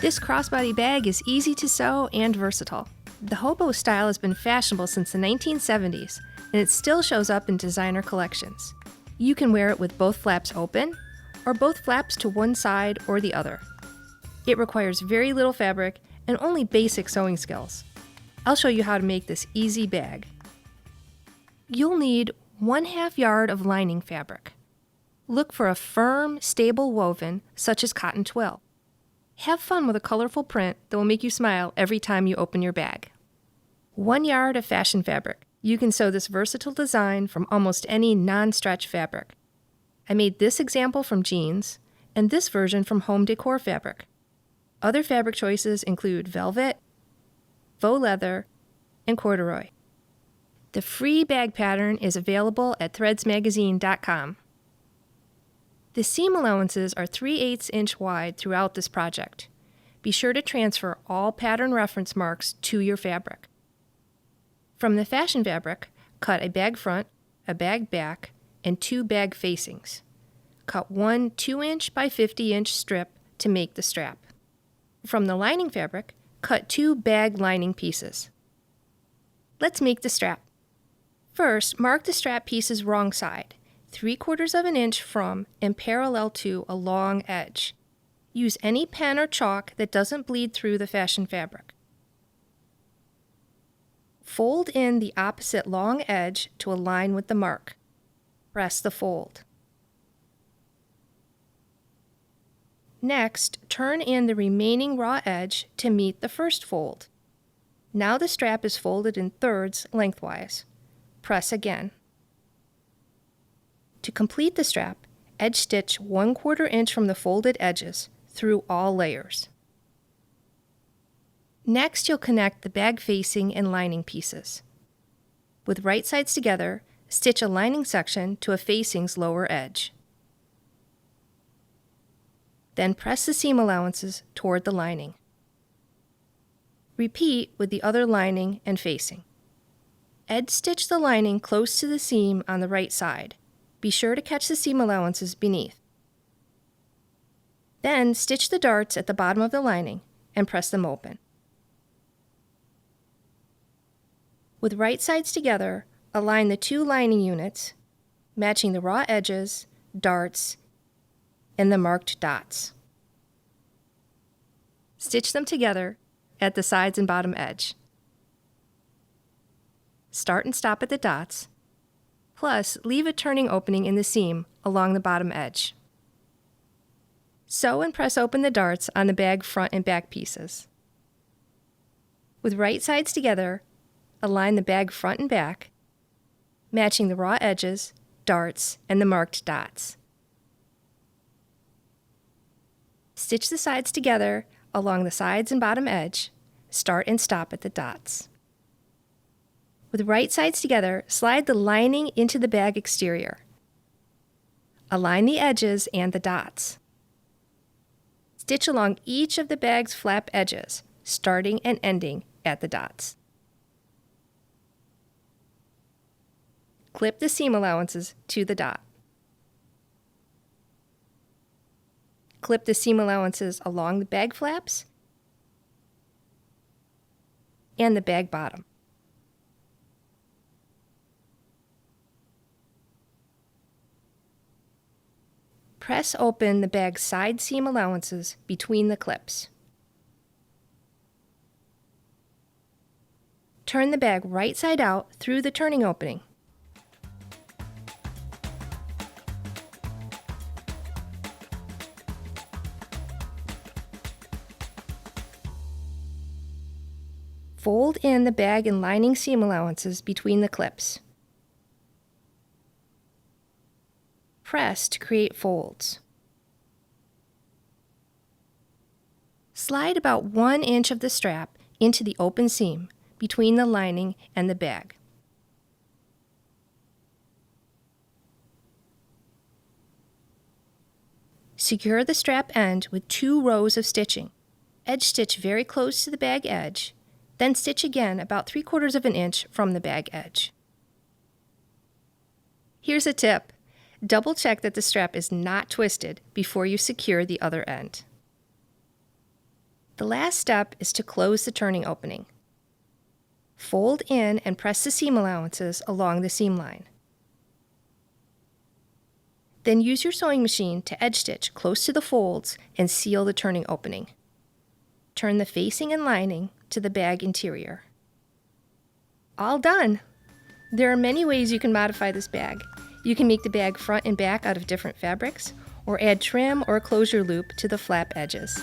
This crossbody bag is easy to sew and versatile. The hobo style has been fashionable since the 1970s, and it still shows up in designer collections. You can wear it with both flaps open, or both flaps to one side or the other. It requires very little fabric and only basic sewing skills. I'll show you how to make this easy bag. You'll need 1/2 yard of lining fabric. Look for a firm, stable woven, such as cotton twill. Have fun with a colorful print that will make you smile every time you open your bag. 1 yard of fashion fabric. You can sew this versatile design from almost any non-stretch fabric. I made this example from jeans, and this version from home decor fabric. Other fabric choices include velvet, faux leather, and corduroy. The free bag pattern is available at threadsmagazine.com. The seam allowances are 3/8 inch wide throughout this project. Be sure to transfer all pattern reference marks to your fabric. From the fashion fabric, cut a bag front, a bag back, and 2 bag facings. Cut one 2-inch by 50-inch strip to make the strap. From the lining fabric, cut 2 bag lining pieces. Let's make the strap. First, mark the strap pieces wrong side, 3/4 of an inch from and parallel to a long edge. Use any pen or chalk that doesn't bleed through the fashion fabric. Fold in the opposite long edge to align with the mark. Press the fold. Next, turn in the remaining raw edge to meet the first fold. Now the strap is folded in thirds lengthwise. Press again. To complete the strap, edge stitch 1/4 inch from the folded edges through all layers. Next, you'll connect the bag facing and lining pieces. With right sides together, stitch a lining section to a facing's lower edge. Then press the seam allowances toward the lining. Repeat with the other lining and facing. Edge stitch the lining close to the seam on the right side. Be sure to catch the seam allowances beneath. Then stitch the darts at the bottom of the lining and press them open. With right sides together, align the 2 lining units, matching the raw edges, darts, and the marked dots. Stitch them together at the sides and bottom edge. Start and stop at the dots, plus leave a turning opening in the seam along the bottom edge. Sew and press open the darts on the bag front and back pieces. With right sides together, align the bag front and back, matching the raw edges, darts, and the marked dots. Stitch the sides together along the sides and bottom edge. Start and stop at the dots. With right sides together, slide the lining into the bag exterior. Align the edges and the dots. Stitch along each of the bag's flap edges, starting and ending at the dots. Clip the seam allowances to the dot. Clip the seam allowances along the bag flaps and the bag bottom. Press open the bag's side seam allowances between the clips. Turn the bag right side out through the turning opening. Fold in the bag and lining seam allowances between the clips. Press to create folds. Slide about 1 inch of the strap into the open seam between the lining and the bag. Secure the strap end with 2 rows of stitching. Edge stitch very close to the bag edge, then stitch again about 3/4 of an inch from the bag edge. Here's a tip. Double check that the strap is not twisted before you secure the other end. The last step is to close the turning opening. Fold in and press the seam allowances along the seam line. Then use your sewing machine to edge stitch close to the folds and seal the turning opening. Turn the facing and lining to the bag interior. All done! There are many ways you can modify this bag. You can make the bag front and back out of different fabrics, or add trim or a closure loop to the flap edges.